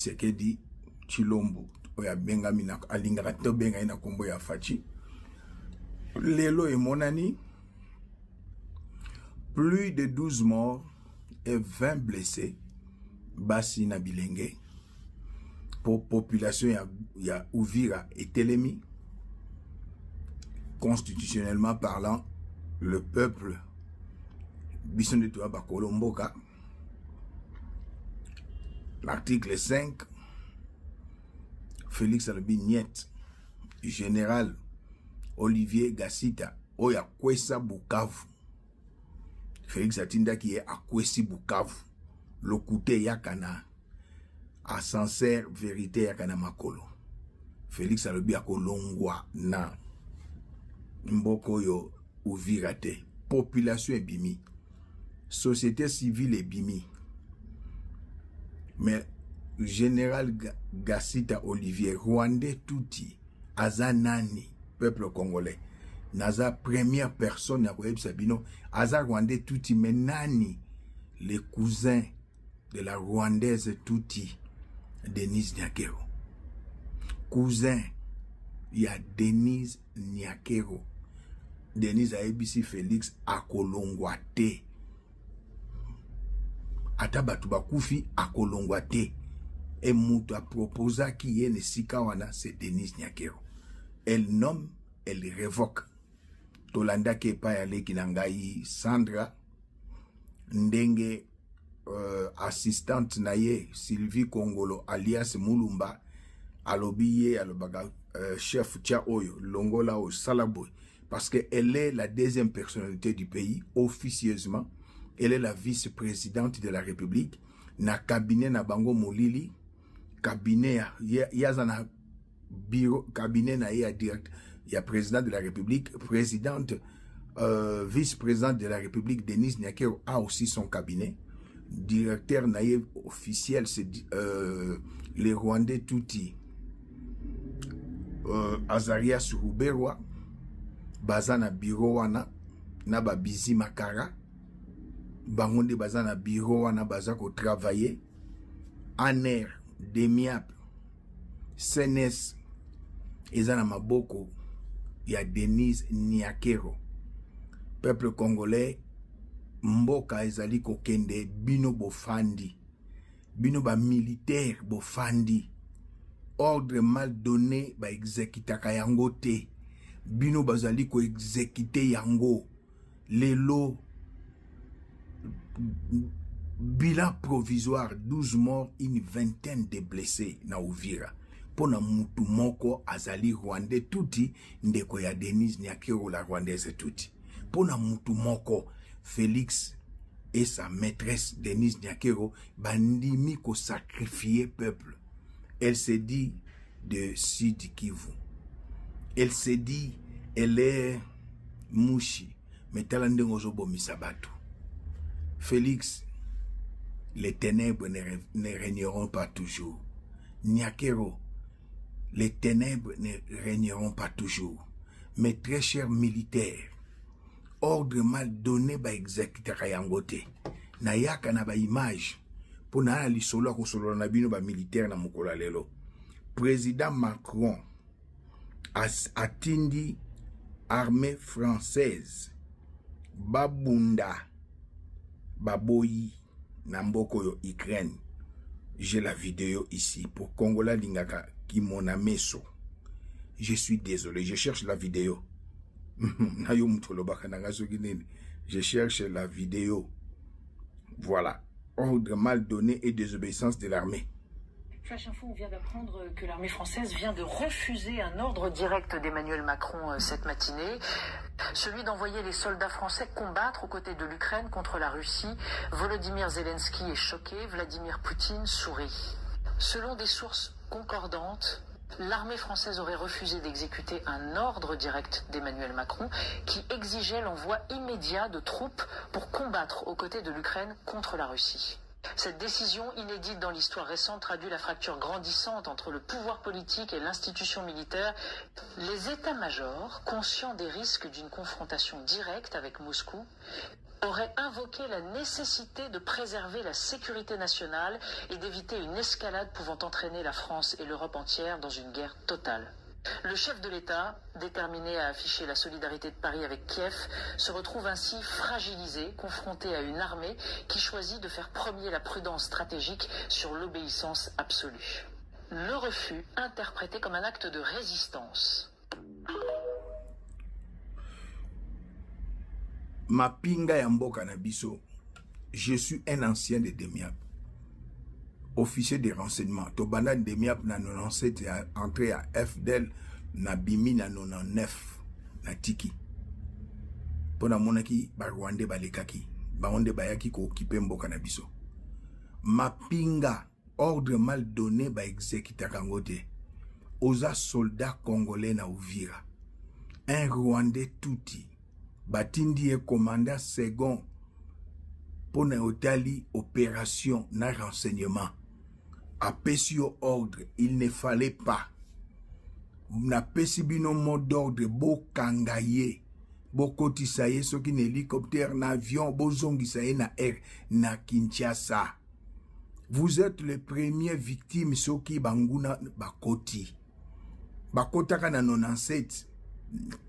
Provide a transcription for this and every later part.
Tshisekedi Chilombo oya bengami na alingaka to benga ina kombo ya Fachi lelo emonani plus de 12 morts et 20 blessés basi na bilenge pour population ya Uvira et Telemi. Constitutionnellement parlant, le peuple Bison de Touaba Kolomboka, l'article 5, Félix Alobi Niet, général Olivier Gassita, Oya Kwesa Bukavu. Félix Atinda qui est à Kwesi Bukavu, le côté Yakana, à sincère vérité Yakana Makolo. Félix Alobi Akolongwa na Mboko yo Uvira te. Population est bimi. Société civile est bimi. Mais général Gassita Olivier, Rwandais touti, Azanani, peuple congolais, Naza première personne à Sabino, Aza Rwandais touti, mais Nani, les cousins de la Rwandaise touti, Denise Nyakero. Cousin, il y a Denise Nyakero. Denise Aebisi Félix Akolongwate. Atabatuba Koufi Akolongwate. Et Moutou a proposé qui est Nesikawana, c'est Denise Nyakero. Elle nomme, elle révoque. Tolanda Kepa Yale Kinangai Sandra Ndenge assistante naye Sylvie Kongolo alias Mulumba alobiye alobaga chef Tia Oyo Longola au Salaboy parce qu'elle est la deuxième personnalité du pays officieusement. Elle est la vice-présidente de la République. Na cabinet na bango molili cabinet yazana bureau cabinet na ya direct ya président de la République, présidente vice-présidente de la République Denise Nyakero a aussi son cabinet. Directeur naïf officiel c'est les Rwandais touti Azaria Suruberwa bazana bureau wana na babizi makara bangonde bazana bureau wana bazako travailler ANER DEMIAP CNES ezana maboko ya Denise Nyakero. Peuple congolais mboka ezali kokende bino bofandi bino ba militaire bofandi ordre mal donné ba exécutaka yango te bino bazali ko exécuter yango lelo bilan provisoire 12 morts une vingtaine de blessés na Uvira pona mutu moko azali Rwandais touti ndeko ya Denise Nyakero la Rwandaise touti pona mutu moko Félix et sa maîtresse Denise Nyakero bandimi ko sacrifier peuple. Elle se dit de Sud Kivu. Elle se dit elle est Mouchi mais talande ngozobo misabatu. Félix, les ténèbres ne régneront pas toujours. Nyakero, les ténèbres ne régneront pas toujours. Mes très chers militaires, ordre mal donné ba exécuter yangote. Na yaka na ba image pour na li solo ko solo na bino ba militaire na mukola lelo. Président Macron atindi armée française babunda baboyi na mboko yo Ukraine. J'ai la vidéo ici pour Kongola Lingaka qui mon ameso. Je suis désolé, je cherche la vidéo. Je cherche la vidéo. Voilà. Ordre mal donné et désobéissance de l'armée. Flash Info, on vient d'apprendre que l'armée française vient de refuser un ordre direct d'Emmanuel Macron cette matinée, celui d'envoyer les soldats français combattre aux côtés de l'Ukraine contre la Russie. Volodymyr Zelensky est choqué, Vladimir Poutine sourit. Selon des sources concordantes, l'armée française aurait refusé d'exécuter un ordre direct d'Emmanuel Macron qui exigeait l'envoi immédiat de troupes pour combattre aux côtés de l'Ukraine contre la Russie. Cette décision inédite dans l'histoire récente traduit la fracture grandissante entre le pouvoir politique et l'institution militaire. Les états-majors, conscients des risques d'une confrontation directe avec Moscou, aurait invoqué la nécessité de préserver la sécurité nationale et d'éviter une escalade pouvant entraîner la France et l'Europe entière dans une guerre totale. Le chef de l'État, déterminé à afficher la solidarité de Paris avec Kiev, se retrouve ainsi fragilisé, confronté à une armée qui choisit de faire premier la prudence stratégique sur l'obéissance absolue. Le refus interprété comme un acte de résistance. Mapinga ya mboka na biso, je suis un ancien de DEMIAP, officier de renseignement. Tobanda DEMIAP na 97 entré à FDL na bimi na 99 na tiki. Pona monaki ba Rwandais balekaki, ba onde bayaki ko okipe mboka na biso. Mapinga ordre mal donné ba exécuta kangote. Oza soldat congolais na Uvira. Un Rwandais touti. Batindi est commandant second pour n'otali opération na renseignement. A pesio ordre, il ne fallait pas. Na pesibino mot d'ordre, bo kangaye, bo kotisaye, so ki hélicoptère, na avion, bo zongisaye na air, na Kinshasa. Vous êtes les premières victimes, so ki banguna bakoti. Bakotaka na 97.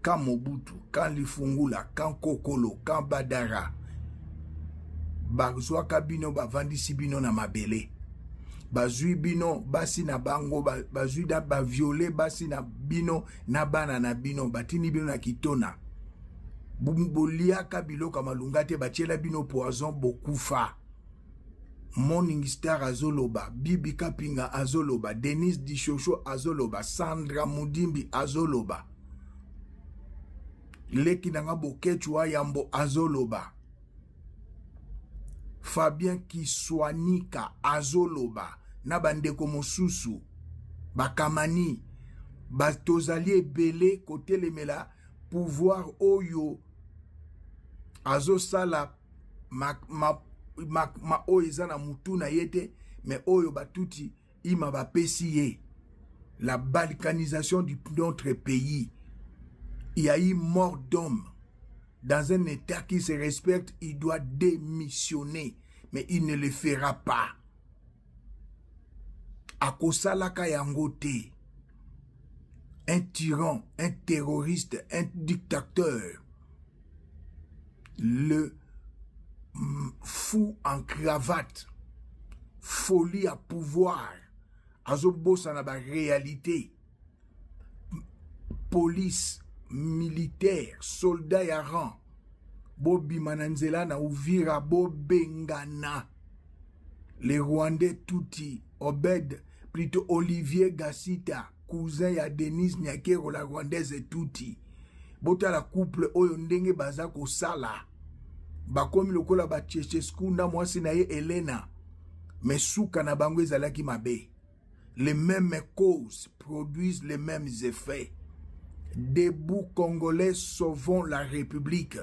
Quand Mobutu, quand Lifungula, quand Kokolo, quand Badara, bazwa kabino bavandisi bino na mabele, bazui bino basi na bango, bazui da ba viole basi na bino na bana na bino, batini bino na kitona, bumbolia kabilo kamalungate bachela bino poison bokufa. Morning Star azoloba, Bibi Kapinga azoloba, Denis Dishosho azoloba, Sandra Mudimbi azoloba. Leki nanga bokechwa yambo azoloba. Fabien Kiswanika azoloba. Nabandeko mosusu. Bakamani. Batozali ebele kote lemela. Pouvoir oyo. Azosala ma oizana mutuna yete. Mais oyo batuti ima bapesi ye. La balkanisation de notre pays. Il y a eu mort d'homme. Dans un État qui se respecte, il doit démissionner. Mais il ne le fera pas. Akosalaka yangote. Un tyran, un terroriste, un dictateur. Le fou en cravate. Folie à pouvoir. Azobosa na ba réalité. Police. Militaire, soldat ya rang, Bobi Mananzela na Uvira, Bobengana, les Rwandais touti, Obed, plutôt Olivier Gassita, cousin ya Denise Nyakero, la Rwandaise touti, bota la couple oyo ndenge baza ko sala, bakomi lokola ba Tchechesku na mwasi na ye Elena, mais souka na bango ezalaki mabe, les mêmes causes produisent les mêmes effets. Debout Congolais, sauvons la République.